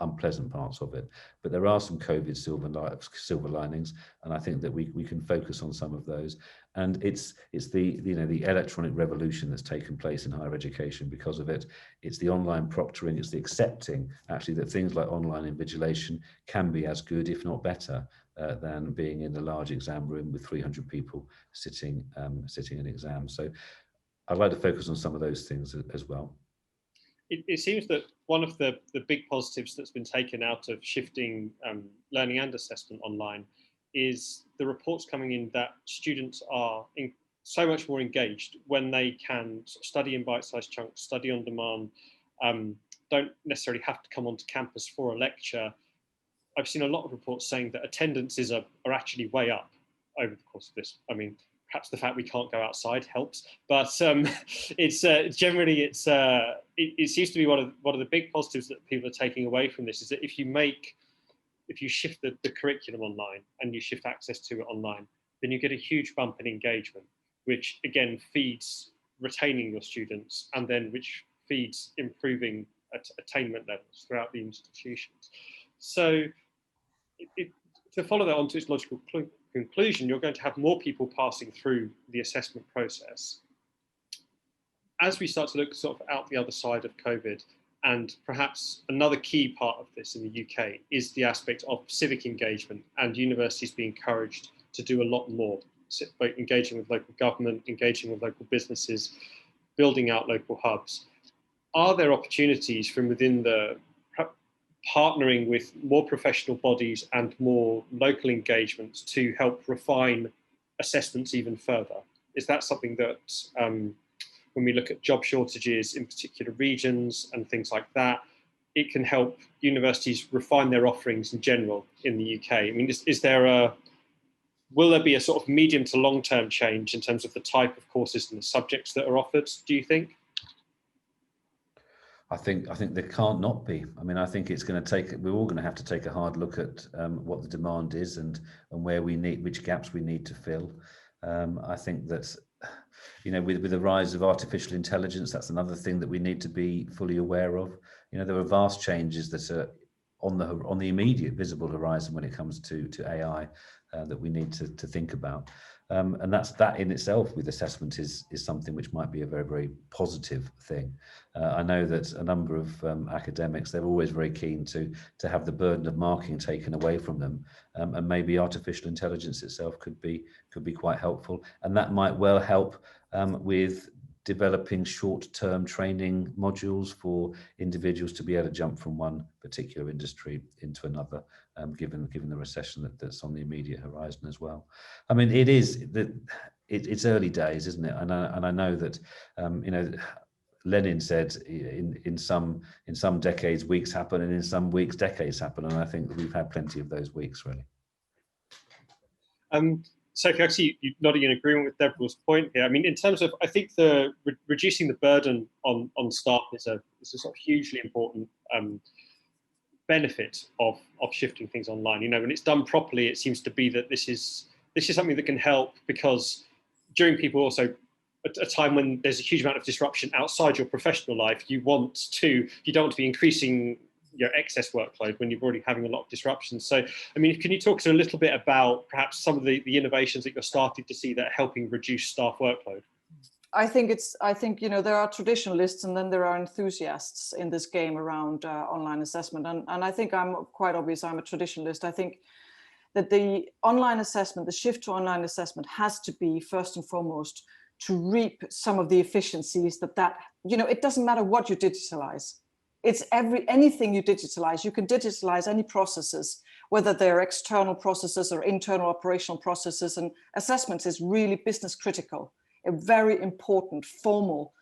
unpleasant parts of it, but there are some COVID silver linings, and I think that we can focus on some of those. And it's the the electronic revolution that's taken place in higher education because of it. It's the online proctoring. It's the accepting actually that things like online invigilation can be as good, if not better, than being in a large exam room with 300 people sitting an exam. So I'd like to focus on some of those things as well. It seems that one of the big positives that's been taken out of shifting learning and assessment online is the reports coming in that students are so much more engaged when they can study in bite-sized chunks, study on demand, don't necessarily have to come onto campus for a lecture. I've seen a lot of reports saying that attendances are actually way up over the course of this. I mean, perhaps the fact we can't go outside helps, but it's generally it seems to be one of the big positives that people are taking away from this is that if you shift the curriculum online and you shift access to it online, then you get a huge bump in engagement, which again feeds retaining your students and then which feeds improving attainment levels throughout the institutions. So to follow that on to its logical conclusion, you're going to have more people passing through the assessment process. As we start to look sort of out the other side of COVID, and perhaps another key part of this in the UK is the aspect of civic engagement and universities being encouraged to do a lot more like engaging with local government, engaging with local businesses, building out local hubs. Are there opportunities from within the partnering with more professional bodies and more local engagements to help refine assessments even further? Is that something that, when we look at job shortages in particular regions and things like that, it can help universities refine their offerings in general in the UK? I mean, will there be a sort of medium to long-term change in terms of the type of courses and the subjects that are offered, do you think? I think there can't not be. I mean, I think it's going to take, we're all going to have to take a hard look at what the demand is and where we need, which gaps we need to fill. I think that, you know, with the rise of artificial intelligence, that's another thing that we need to be fully aware of. You know, there are vast changes that are on the immediate visible horizon when it comes to AI that we need to think about. And that in itself with assessment is something which might be a very, very positive thing. I know that a number of academics, they're always very keen to have the burden of marking taken away from them, and maybe artificial intelligence itself could be quite helpful, and that might well help with developing short-term training modules for individuals to be able to jump from one particular industry into another, given the recession that's on the immediate horizon as well. I mean, it's early days, isn't it? And I know that you know, Lenin said in some decades weeks happen, and in some weeks decades happen, and I think that we've had plenty of those weeks really. Sophie, I see you nodding in agreement with Deborah's point here. I mean, in terms of, I think reducing the burden on staff is a sort of hugely important benefit of shifting things online. You know, when it's done properly, it seems to be that this is something that can help, because during people also a time when there's a huge amount of disruption outside your professional life, you don't want to be increasing your excess workload when you're already having a lot of disruptions. So, I mean, can you talk to a little bit about perhaps some of the innovations that you're starting to see that are helping reduce staff workload? I think, you know, there are traditionalists and then there are enthusiasts in this game around online assessment. And I think I'm quite obvious, I'm a traditionalist. I think that the online assessment, the shift to online assessment has to be first and foremost to reap some of the efficiencies that, you know, it doesn't matter what you digitalize. It's anything you digitalize. You can digitalize any processes, whether they're external processes or internal operational processes, and assessments is really business critical, a very important formal,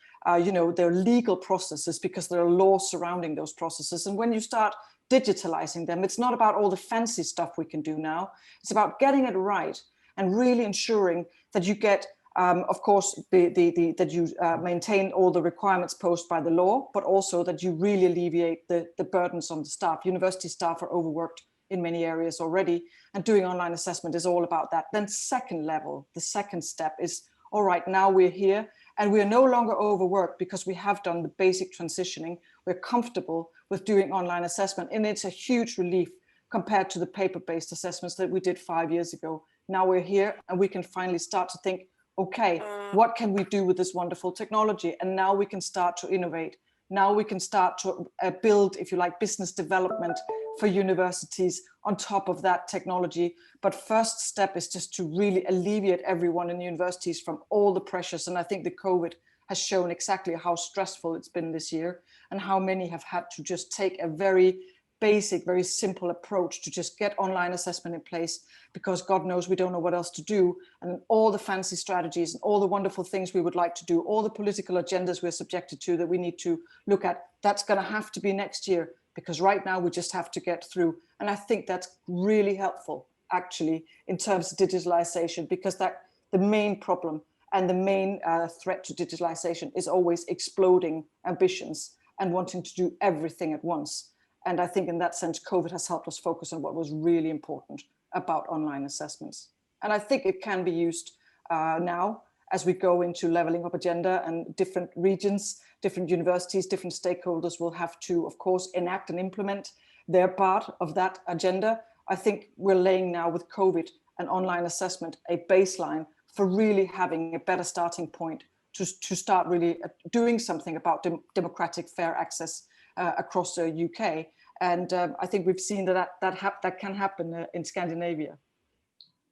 you know, they're legal processes because there are laws surrounding those processes. And when you start digitalizing them, it's not about all the fancy stuff we can do now. It's about getting it right and really ensuring that you get of course, that you maintain all the requirements posed by the law, but also that you really alleviate the burdens on the staff. University staff are overworked in many areas already, and doing online assessment is all about that. Then second level, the second step is, all right, now we're here and we're no longer overworked because we have done the basic transitioning. We're comfortable with doing online assessment, and it's a huge relief compared to the paper-based assessments that we did 5 years ago. Now we're here and we can finally start to think, okay, what can we do with this wonderful technology? And now we can start to innovate. Now we can start to build, if you like, business development for universities on top of that technology. But first step is just to really alleviate everyone in universities from all the pressures. And I think the COVID has shown exactly how stressful it's been this year and how many have had to just take a very basic, very simple approach to just get online assessment in place, because God knows we don't know what else to do. And all the fancy strategies and all the wonderful things we would like to do, all the political agendas we're subjected to that we need to look at, that's going to have to be next year, because right now we just have to get through. And I think that's really helpful, actually, in terms of digitalization, because that the main problem and the main threat to digitalization is always exploding ambitions and wanting to do everything at once. And I think in that sense, COVID has helped us focus on what was really important about online assessments. And I think it can be used now as we go into leveling up agenda, and different regions, different universities, different stakeholders will have to, of course, enact and implement their part of that agenda. I think we're laying now with COVID and online assessment a baseline for really having a better starting point to start really doing something about democratic fair access across the UK. And I think we've seen that can happen in Scandinavia.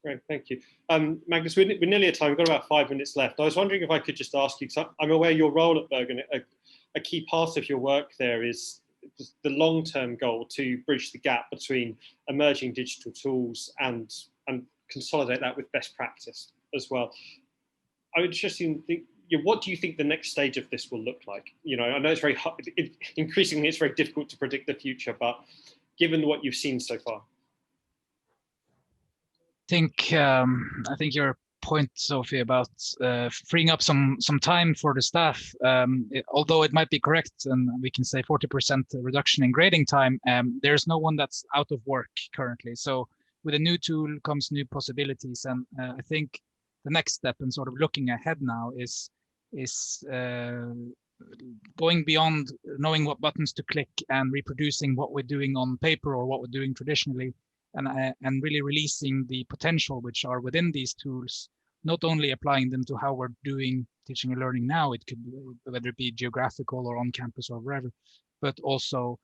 Great, thank you. Magnus, we're nearly at time. We've got about 5 minutes left. I was wondering if I could just ask you, because I'm aware your role at Bergen, a key part of your work there is the long-term goal to bridge the gap between emerging digital tools and consolidate that with best practice as well. I would just think, what do you think the next stage of this will look like? You know, I know it's very increasingly it's very difficult to predict the future, but given what you've seen so far. I think your point, Sophie, about freeing up some time for the staff, although it might be correct, and we can say 40% reduction in grading time, there's no one that's out of work currently. So with a new tool comes new possibilities, and I think the next step in sort of looking ahead now is going beyond knowing what buttons to click and reproducing what we're doing on paper or what we're doing traditionally, and really releasing the potential which are within these tools, not only applying them to how we're doing teaching and learning now, it could be, whether it be geographical or on campus or wherever, but also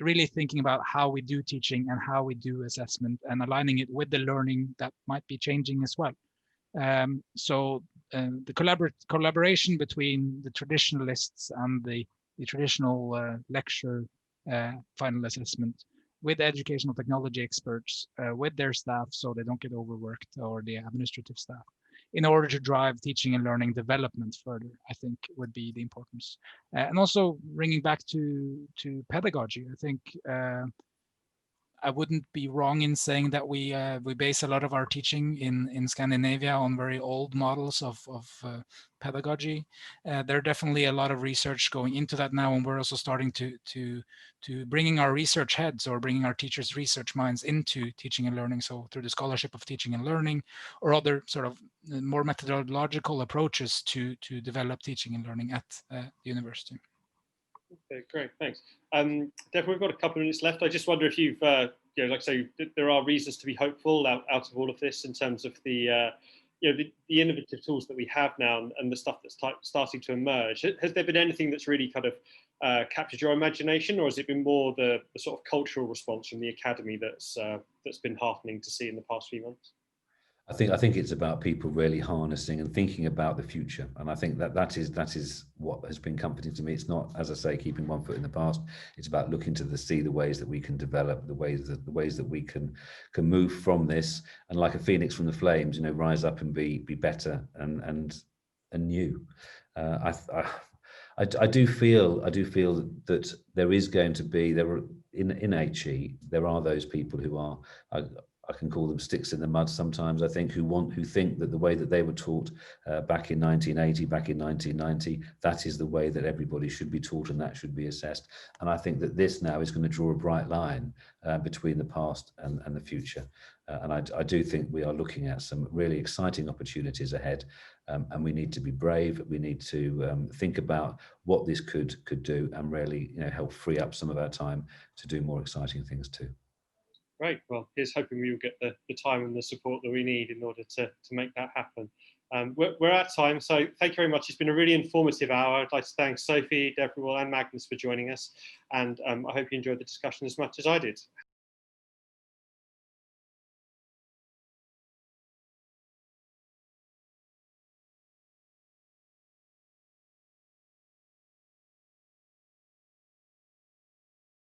really thinking about how we do teaching and how we do assessment and aligning it with the learning that might be changing as well. So the collaboration between the traditionalists and the traditional lecture final assessment with educational technology experts, with their staff, so they don't get overworked, or the administrative staff, in order to drive teaching and learning development further, I think would be the importance. And also bringing back to pedagogy, I think I wouldn't be wrong in saying that we base a lot of our teaching in Scandinavia on very old models of pedagogy. There are definitely a lot of research going into that now, and we're also starting to bringing our research heads or bringing our teachers' research minds into teaching and learning. So through the scholarship of teaching and learning, or other sort of more methodological approaches to develop teaching and learning at the university. Okay, great, thanks. Dev, we've got a couple of minutes left. I just wonder if you've, you know, like I say, there are reasons to be hopeful out of all of this in terms of the, you know, the innovative tools that we have now and the stuff that's starting to emerge. Has there been anything that's really kind of captured your imagination, or has it been more the sort of cultural response from the academy that's been heartening to see in the past few months? I think it's about people really harnessing and thinking about the future, and I think that is what has been comforting to me. It's not, as I say, keeping one foot in the past. It's about looking to see the ways that we can develop, the ways that we can move from this, and like a phoenix from the flames, you know, rise up and be better and new. I do feel that there is going to be in HE there are those people who are. I can call them sticks in the mud sometimes, I think, who think that the way that they were taught back in 1980, back in 1990, that is the way that everybody should be taught and that should be assessed. And I think that this now is going to draw a bright line between the past and the future. And I do think we are looking at some really exciting opportunities ahead, and we need to be brave. We need to think about what this could do and really, you know, help free up some of our time to do more exciting things too. Great. Well, here's hoping we will get the time and the support that we need in order to make that happen. We're out of time, so thank you very much. It's been a really informative hour. I'd like to thank Sophie, Deborah, and Magnus for joining us, and I hope you enjoyed the discussion as much as I did.